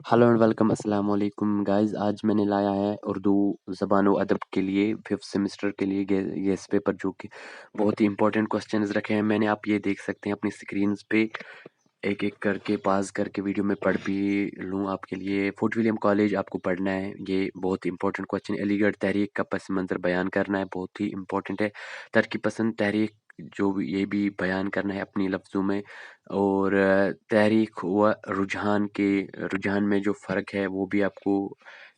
Hello and welcome अस्सलाम वालेकुम guys. आज मैंने लाया है उर्दू ज़बान व अदब के लिए 5th सेमेस्टर के लिए गेस पेपर, जो कि बहुत ही इंपॉर्टेंट क्वेश्चंस रखे हैं मैंने। आप ये देख सकते हैं अपनी स्क्रीन्स पे, एक एक करके पास करके वीडियो में पढ़ भी लूँ आपके लिए। फोर्ट विलियम कॉलेज आपको पढ़ना है, ये बहुत ही इंपॉर्टेंट क्वेश्चन। अलीगढ़ तहरीक का पस मंज़र बयान करना है, बहुत ही इंपॉर्टेंट है। तरक्की पसंद तहरीक जो भी, ये भी बयान करना है अपनी लफ्ज़ों में। और तहरीक व रुझान में जो फ़र्क है वो भी आपको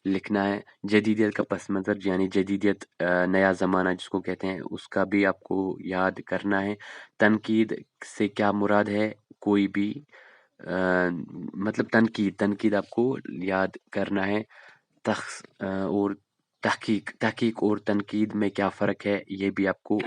लिखना है। जदीदियत का पस मंज़र यानी जदीदियत, नया ज़माना जिसको कहते हैं, उसका भी आपको याद करना है। तनकीद से क्या मुराद है? कोई भी मतलब तनकीद आपको याद करना है। और तहकीक और तनकीद में क्या फ़र्क है, ये भी आपको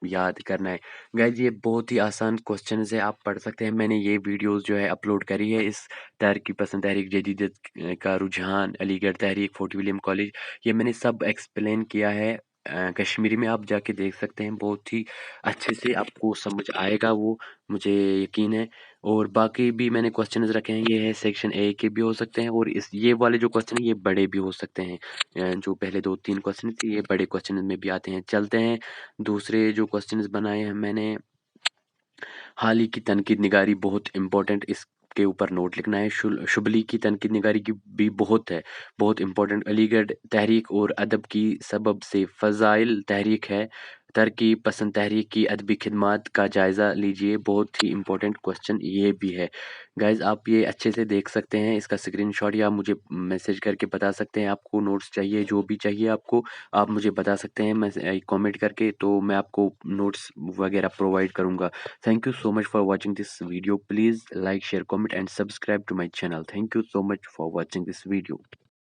याद करना है। गाइज ये बहुत ही आसान क्वेश्चन है, आप पढ़ सकते हैं। मैंने ये वीडियोस जो है अपलोड करी है इस तहरीक पसंद, तहरीक जदीदियत का रुझान, अलीगढ़ तहरीक, फोर्ट विलियम कॉलेज, ये मैंने सब एक्सप्लेन किया है कश्मीरी में। आप जाके देख सकते हैं, बहुत ही अच्छे से आपको समझ आएगा वो, मुझे यकीन है। और बाकी भी मैंने क्वेश्चंस रखे हैं, ये है सेक्शन ए के भी हो सकते हैं, और इस ये वाले जो क्वेश्चन है ये बड़े भी हो सकते हैं। जो पहले 2-3 क्वेश्चन थे ये बड़े क्वेश्चन में भी आते हैं। चलते हैं दूसरे जो क्वेश्चंस बनाए हैं मैंने। हाल ही की तनकीद निगारी बहुत इंपॉर्टेंट, इसके ऊपर नोट लिखना है। शुबली की तनकीद निगारी की भी बहुत है, बहुत इंपॉर्टेंट। अलीगढ़ तहरीक और अदब की सबब से फ़ज़ाइल तहरीक है। तरकीब पसंद तहरीक की अदबी खिदमात का जायज़ा लीजिए, बहुत ही इंपॉर्टेंट क्वेश्चन ये भी है। गाइज़ आप ये अच्छे से देख सकते हैं, इसका स्क्रीनशॉट या मुझे मैसेज करके बता सकते हैं आपको नोट्स चाहिए, जो भी चाहिए आपको आप मुझे बता सकते हैं, मैं कमेंट करके, तो मैं आपको नोट्स वगैरह प्रोवाइड करूँगा। Thank you so much for watching this video. Please like, share, comment and subscribe to my channel. Thank you so much for watching this video.